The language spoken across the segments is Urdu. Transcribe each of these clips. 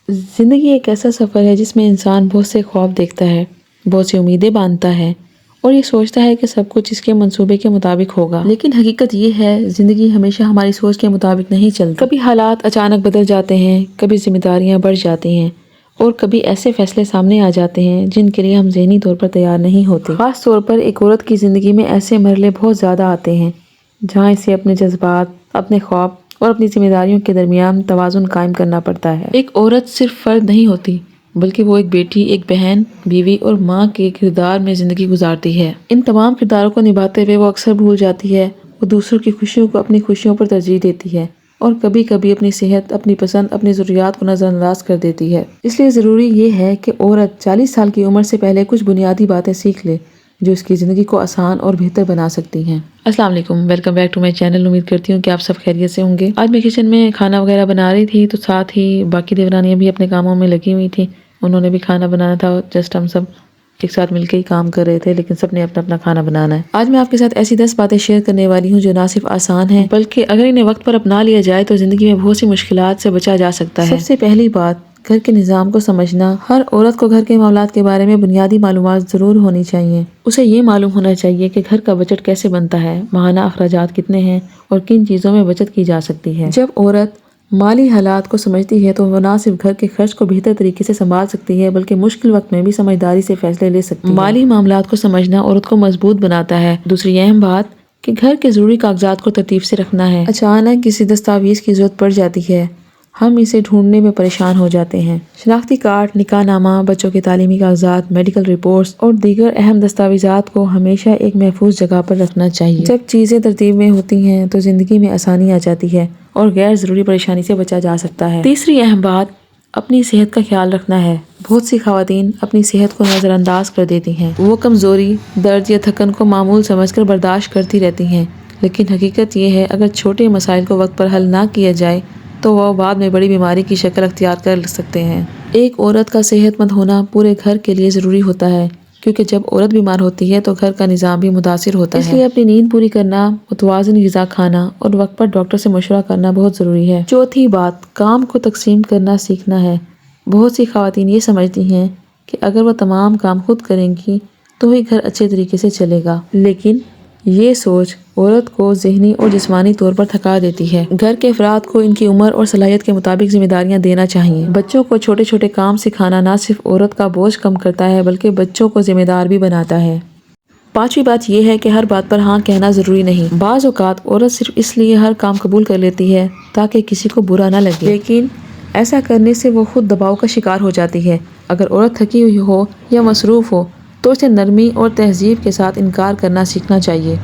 زندگی ایک ایسا سفر ہے جس میں انسان بہت سے خواب دیکھتا ہے، بہت سی امیدیں باندھتا ہے اور یہ سوچتا ہے کہ سب کچھ اس کے منصوبے کے مطابق ہوگا، لیکن حقیقت یہ ہے زندگی ہمیشہ ہماری سوچ کے مطابق نہیں چلتی۔ کبھی حالات اچانک بدل جاتے ہیں، کبھی ذمہ داریاں بڑھ جاتی ہیں اور کبھی ایسے فیصلے سامنے آ جاتے ہیں جن کے لیے ہم ذہنی طور پر تیار نہیں ہوتے۔ خاص طور پر ایک عورت کی زندگی میں ایسے مرحلے بہت زیادہ آتے ہیں جہاں اسے اپنے جذبات، اپنے خواب اور اپنی ذمہ داریوں کے درمیان توازن قائم کرنا پڑتا ہے۔ ایک عورت صرف فرد نہیں ہوتی بلکہ وہ ایک بیٹی، ایک بہن، بیوی اور ماں کے کردار میں زندگی گزارتی ہے۔ ان تمام کرداروں کو نبھاتے ہوئے وہ اکثر بھول جاتی ہے، وہ دوسروں کی خوشیوں کو اپنی خوشیوں پر ترجیح دیتی ہے اور کبھی کبھی اپنی صحت، اپنی پسند، اپنی ضروریات کو نظر انداز کر دیتی ہے۔ اس لیے ضروری یہ ہے کہ عورت 40 سال کی عمر سے پہلے کچھ بنیادی باتیں سیکھ لے جو اس کی زندگی کو آسان اور بہتر بنا سکتی ہیں۔ السلام علیکم، welcome back to my channel. امید کرتی ہوں کہ آپ سب خیریت سے ہوں گے۔ آج میں کچن میں کھانا وغیرہ بنا رہی تھی تو ساتھ ہی باقی دیورانیاں بھی اپنے کاموں میں لگی ہوئی تھیں، انہوں نے بھی کھانا بنانا تھا، جسٹ ہم سب ایک ساتھ مل کے ہی کام کر رہے تھے، لیکن سب نے اپنا اپنا کھانا بنانا ہے۔ آج میں آپ کے ساتھ ایسی 10 باتیں شیئر کرنے والی ہوں جو نہ صرف آسان ہیں بلکہ اگر انہیں وقت پر اپنا لیا جائے تو زندگی میں بہت سی مشکلات سے بچا جا سکتا ہے۔ سب سے پہلی بات، گھر کے نظام کو سمجھنا۔ ہر عورت کو گھر کے معاملات کے بارے میں بنیادی معلومات ضرور ہونی چاہیے۔ اسے یہ معلوم ہونا چاہیے کہ گھر کا بجٹ کیسے بنتا ہے، ماہانہ اخراجات کتنے ہیں اور کن چیزوں میں بچت کی جا سکتی ہے۔ جب عورت مالی حالات کو سمجھتی ہے تو وہ نہ صرف گھر کے خرچ کو بہتر طریقے سے سنبھال سکتی ہے بلکہ مشکل وقت میں بھی سمجھداری سے فیصلے لے سکتی ہے۔ مالی معاملات کو سمجھنا عورت کو مضبوط بناتا ہے۔ دوسری اہم بات کہ گھر کے ضروری کاغذات کو ترتیب سے رکھنا ہے۔ اچانک کسی دستاویز کی ضرورت پڑ جاتی ہے، ہم اسے ڈھونڈنے میں پریشان ہو جاتے ہیں۔ شناختی کارڈ، نکاح نامہ، بچوں کے تعلیمی کاغذات، میڈیکل رپورٹس اور دیگر اہم دستاویزات کو ہمیشہ ایک محفوظ جگہ پر رکھنا چاہیے۔ جب چیزیں ترتیب میں ہوتی ہیں تو زندگی میں آسانی آ جاتی ہے اور غیر ضروری پریشانی سے بچا جا سکتا ہے۔ تیسری اہم بات اپنی صحت کا خیال رکھنا ہے۔ بہت سی خواتین اپنی صحت کو نظر انداز کر دیتی ہیں۔ وہ کمزوری، درد یا تھکن کو معمول سمجھ کر برداشت کرتی رہتی ہیں، لیکن حقیقت یہ ہے اگر چھوٹے مسائل کو وقت پر حل نہ کیا جائے تو وہ بعد میں بڑی بیماری کی شکل اختیار کر سکتے ہیں۔ ایک عورت کا صحت مند ہونا پورے گھر کے لیے ضروری ہوتا ہے کیونکہ جب عورت بیمار ہوتی ہے تو گھر کا نظام بھی متاثر ہوتا ہے۔ اس لیے اپنی نیند پوری کرنا، متوازن غذا کھانا اور وقت پر ڈاکٹر سے مشورہ کرنا بہت ضروری ہے۔ چوتھی بات، کام کو تقسیم کرنا سیکھنا ہے۔ بہت سی خواتین یہ سمجھتی ہیں کہ اگر وہ تمام کام خود کریں گی تو ہی گھر اچھے طریقے سے چلے گا، لیکن یہ سوچ عورت کو ذہنی اور جسمانی طور پر تھکا دیتی ہے۔ گھر کے افراد کو ان کی عمر اور صلاحیت کے مطابق ذمہ داریاں دینا چاہیے۔ بچوں کو چھوٹے چھوٹے کام سکھانا نہ صرف عورت کا بوجھ کم کرتا ہے بلکہ بچوں کو ذمہ دار بھی بناتا ہے۔ پانچویں بات یہ ہے کہ ہر بات پر ہاں کہنا ضروری نہیں۔ بعض اوقات عورت صرف اس لیے ہر کام قبول کر لیتی ہے تاکہ کسی کو برا نہ لگے، لیکن ایسا کرنے سے وہ خود دباؤ کا شکار ہو جاتی ہے۔ اگر عورت تھکی ہوئی ہو یا مصروف ہو تو اسے نرمی اور تہذیب کے ساتھ انکار کرنا سیکھنا چاہیے۔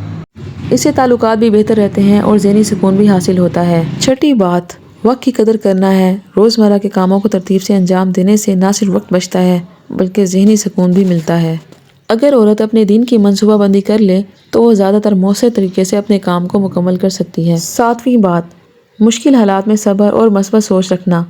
اس سے تعلقات بھی بہتر رہتے ہیں اور ذہنی سکون بھی حاصل ہوتا ہے۔ چھٹی بات، وقت کی قدر کرنا ہے۔ روزمرہ کے کاموں کو ترتیب سے انجام دینے سے نہ صرف وقت بچتا ہے بلکہ ذہنی سکون بھی ملتا ہے۔ اگر عورت اپنے دن کی منصوبہ بندی کر لے تو وہ زیادہ تر مؤثر طریقے سے اپنے کام کو مکمل کر سکتی ہے۔ ساتویں بات، مشکل حالات میں صبر اور مثبت سوچ رکھنا۔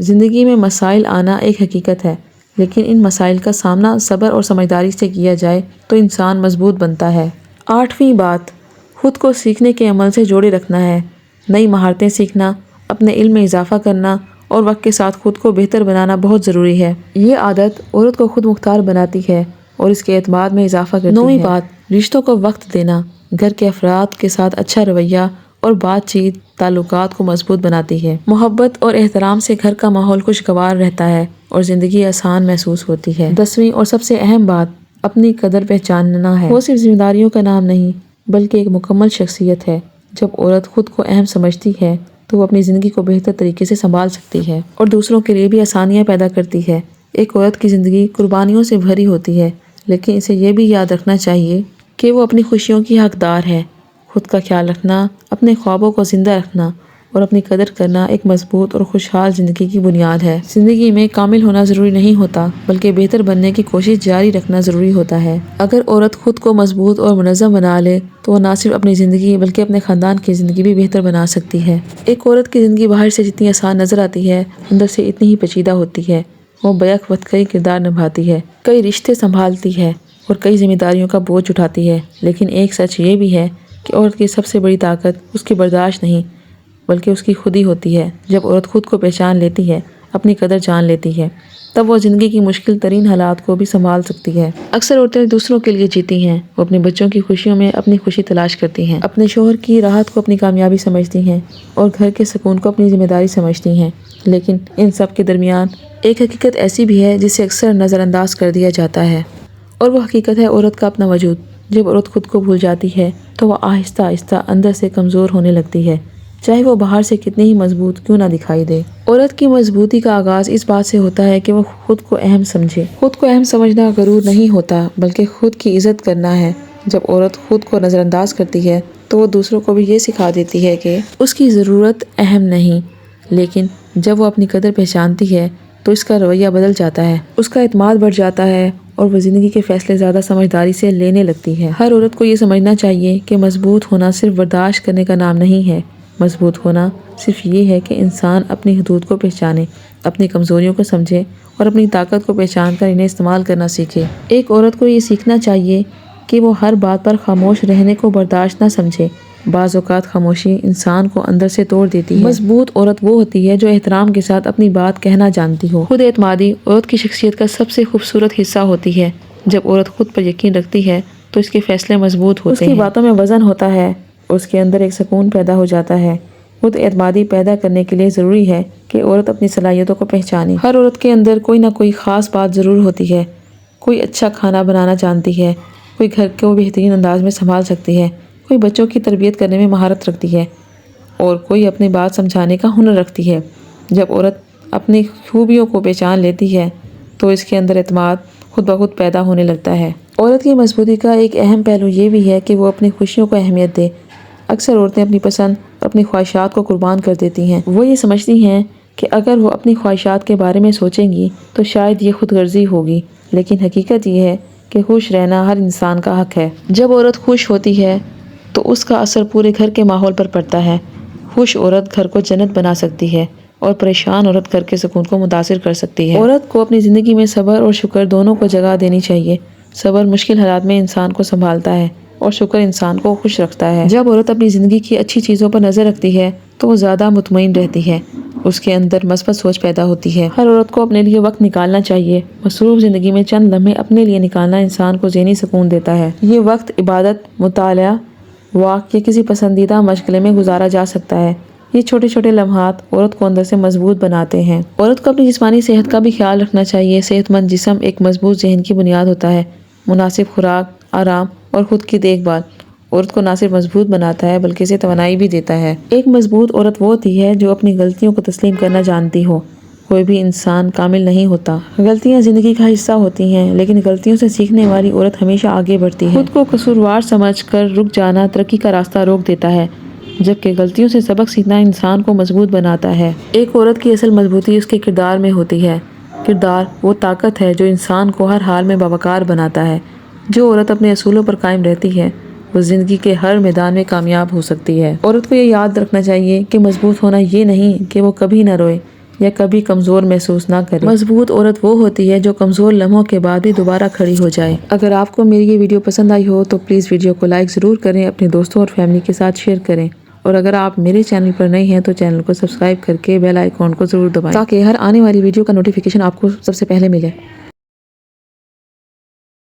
زندگی میں مسائل آنا ایک حقیقت ہے، لیکن ان مسائل کا سامنا صبر اور سمجھداری سے کیا جائے تو انسان مضبوط بنتا ہے۔ آٹھویں بات، خود کو سیکھنے کے عمل سے جوڑے رکھنا ہے۔ نئی مہارتیں سیکھنا، اپنے علم میں اضافہ کرنا اور وقت کے ساتھ خود کو بہتر بنانا بہت ضروری ہے۔ یہ عادت عورت کو خود مختار بناتی ہے اور اس کے اعتماد میں اضافہ کرتی ہے۔ نویں بات، رشتوں کو وقت دینا۔ گھر کے افراد کے ساتھ اچھا رویہ اور بات چیت تعلقات کو مضبوط بناتی ہے۔ محبت اور احترام سے گھر کا ماحول خوشگوار رہتا ہے اور زندگی آسان محسوس ہوتی ہے۔ 10ویں اور سب سے اہم بات، اپنی قدر پہچاننا ہے۔ وہ صرف ذمہ داریوں کا نام نہیں بلکہ ایک مکمل شخصیت ہے۔ جب عورت خود کو اہم سمجھتی ہے تو وہ اپنی زندگی کو بہتر طریقے سے سنبھال سکتی ہے اور دوسروں کے لیے بھی آسانیاں پیدا کرتی ہے۔ ایک عورت کی زندگی قربانیوں سے بھری ہوتی ہے، لیکن اسے یہ بھی یاد رکھنا چاہیے کہ وہ اپنی خوشیوں کی حقدار ہے۔ خود کا خیال رکھنا، اپنے خوابوں کو زندہ رکھنا اور اپنی قدر کرنا ایک مضبوط اور خوشحال زندگی کی بنیاد ہے۔ زندگی میں کامل ہونا ضروری نہیں ہوتا بلکہ بہتر بننے کی کوشش جاری رکھنا ضروری ہوتا ہے۔ اگر عورت خود کو مضبوط اور منظم بنا لے تو وہ نہ صرف اپنی زندگی بلکہ اپنے خاندان کی زندگی بھی بہتر بنا سکتی ہے۔ ایک عورت کی زندگی باہر سے جتنی آسان نظر آتی ہے اندر سے اتنی ہی پیچیدہ ہوتی ہے۔ وہ بیک وقت کئی کردار نبھاتی ہے، کئی رشتے سنبھالتی ہے اور کئی ذمہ داریوں کا بوجھ اٹھاتی ہے، لیکن ایک سچ یہ بھی ہے کہ عورت کی سب سے بڑی طاقت اس کی برداشت نہیں بلکہ اس کی خود ہی ہوتی ہے۔ جب عورت خود کو پہچان لیتی ہے، اپنی قدر جان لیتی ہے، تب وہ زندگی کی مشکل ترین حالات کو بھی سنبھال سکتی ہے۔ اکثر عورتیں دوسروں کے لیے جیتی ہیں، وہ اپنے بچوں کی خوشیوں میں اپنی خوشی تلاش کرتی ہیں، اپنے شوہر کی راحت کو اپنی کامیابی سمجھتی ہیں اور گھر کے سکون کو اپنی ذمہ داری سمجھتی ہیں۔ لیکن ان سب کے درمیان ایک حقیقت ایسی بھی ہے جسے اکثر نظر انداز کر دیا جاتا ہے، اور وہ حقیقت ہے عورت کا اپنا وجود۔ جب عورت خود کو بھول جاتی ہے تو وہ آہستہ آہستہ اندر سے کمزور ہونے لگتی ہے، چاہے وہ باہر سے کتنی ہی مضبوط کیوں نہ دکھائی دے۔ عورت کی مضبوطی کا آغاز اس بات سے ہوتا ہے کہ وہ خود کو اہم سمجھے۔ خود کو اہم سمجھنا غرور نہیں ہوتا، بلکہ خود کی عزت کرنا ہے۔ جب عورت خود کو نظر انداز کرتی ہے تو وہ دوسروں کو بھی یہ سکھا دیتی ہے کہ اس کی ضرورت اہم نہیں، لیکن جب وہ اپنی قدر پہچانتی ہے تو اس کا رویہ بدل جاتا ہے، اس کا اعتماد بڑھ جاتا ہے اور وہ زندگی کے فیصلے زیادہ سمجھداری سے لینے لگتی ہے۔ ہر عورت کو یہ سمجھنا چاہیے کہ مضبوط ہونا صرف برداشت کرنے کا نام نہیں ہے۔ مضبوط ہونا صرف یہ ہے کہ انسان اپنی حدود کو پہچانے، اپنی کمزوریوں کو سمجھے اور اپنی طاقت کو پہچان کر انہیں استعمال کرنا سیکھے۔ ایک عورت کو یہ سیکھنا چاہیے کہ وہ ہر بات پر خاموش رہنے کو برداشت نہ سمجھے۔ بعض اوقات خاموشی انسان کو اندر سے توڑ دیتی ہے۔ مضبوط عورت وہ ہوتی ہے جو احترام کے ساتھ اپنی بات کہنا جانتی ہو۔ خود اعتمادی عورت کی شخصیت کا سب سے خوبصورت حصہ ہوتی ہے۔ جب عورت خود پر یقین رکھتی ہے تو اس کے فیصلے مضبوط ہوتے ہیں، اس کی باتوں میں وزن ہوتا ہے، اس کے اندر ایک سکون پیدا ہو جاتا ہے۔ خود اعتمادی پیدا کرنے کے لیے ضروری ہے کہ عورت اپنی صلاحیتوں کو پہچانے۔ ہر عورت کے اندر کوئی نہ کوئی خاص بات ضرور ہوتی ہے۔ کوئی اچھا کھانا بنانا جانتی ہے، کوئی گھر کو بہترین انداز میں سنبھال سکتی ہے، کوئی بچوں کی تربیت کرنے میں مہارت رکھتی ہے اور کوئی اپنی بات سمجھانے کا ہنر رکھتی ہے۔ جب عورت اپنی خوبیوں کو پہچان لیتی ہے تو اس کے اندر اعتماد خود بخود پیدا ہونے لگتا ہے۔ عورت کی مضبوطی کا ایک اہم پہلو یہ بھی ہے کہ وہ اپنی خوشیوں کو اہمیت دے۔ اکثر عورتیں اپنی پسند، اپنی خواہشات کو قربان کر دیتی ہیں۔ وہ یہ سمجھتی ہیں کہ اگر وہ اپنی خواہشات کے بارے میں سوچیں گی تو شاید یہ خود غرضی ہوگی، لیکن حقیقت یہ ہے کہ خوش رہنا ہر انسان کا حق ہے۔ جب عورت خوش ہوتی ہے تو اس کا اثر پورے گھر کے ماحول پر پڑتا ہے۔ خوش عورت گھر کو جنت بنا سکتی ہے اور پریشان عورت گھر کے سکون کو متاثر کر سکتی ہے۔ عورت کو اپنی زندگی میں صبر اور شکر دونوں کو جگہ دینی چاہیے۔ صبر مشکل حالات میں انسان کو سنبھالتا ہے اور شکر انسان کو خوش رکھتا ہے۔ جب عورت اپنی زندگی کی اچھی چیزوں پر نظر رکھتی ہے تو وہ زیادہ مطمئن رہتی ہے، اس کے اندر مثبت سوچ پیدا ہوتی ہے۔ ہر عورت کو اپنے لیے وقت نکالنا چاہیے۔ مصروف زندگی میں چند لمحے اپنے لیے نکالنا انسان کو ذہنی سکون دیتا ہے۔ یہ وقت عبادت، مطالعہ، واک یا کسی پسندیدہ مشغلے میں گزارا جا سکتا ہے۔ یہ چھوٹے چھوٹے لمحات عورت کو اندر سے مضبوط بناتے ہیں۔ عورت کو اپنی جسمانی صحت کا بھی خیال رکھنا چاہیے۔ صحت مند جسم ایک مضبوط ذہن کی بنیاد ہوتا ہے۔ مناسب خوراک، آرام اور خود کی دیکھ بھال عورت کو نہ صرف مضبوط بناتا ہے بلکہ اسے توانائی بھی دیتا ہے۔ ایک مضبوط عورت وہ ہوتی ہے جو اپنی غلطیوں کو تسلیم کرنا جانتی ہو۔ کوئی بھی انسان کامل نہیں ہوتا، غلطیاں زندگی کا حصہ ہوتی ہیں، لیکن غلطیوں سے سیکھنے والی عورت ہمیشہ آگے بڑھتی ہے۔ خود کو قصوروار سمجھ کر رک جانا ترقی کا راستہ روک دیتا ہے، جبکہ غلطیوں سے سبق سیکھنا انسان کو مضبوط بناتا ہے۔ ایک عورت کی اصل مضبوطی اس کے کردار میں ہوتی ہے۔ کردار وہ طاقت ہے جو انسان کو ہر حال میں باوقار بناتا ہے۔ جو عورت اپنے اصولوں پر قائم رہتی ہے وہ زندگی کے ہر میدان میں کامیاب ہو سکتی ہے۔ عورت کو یہ یاد رکھنا چاہیے کہ مضبوط ہونا یہ نہیں کہ وہ کبھی نہ روئے یا کبھی کمزور محسوس نہ کرے۔ مضبوط عورت وہ ہوتی ہے جو کمزور لمحوں کے بعد بھی دوبارہ کھڑی ہو جائے۔ اگر آپ کو میری یہ ویڈیو پسند آئی ہو تو پلیز ویڈیو کو لائک ضرور کریں، اپنے دوستوں اور فیملی کے ساتھ شیئر کریں، اور اگر آپ میرے چینل پر نئے ہیں تو چینل کو سبسکرائب کر کے بیل آئیکن کو ضرور دبائیں تاکہ ہر آنے والی ویڈیو کا نوٹیفیکیشن آپ کو سب سے پہلے ملے۔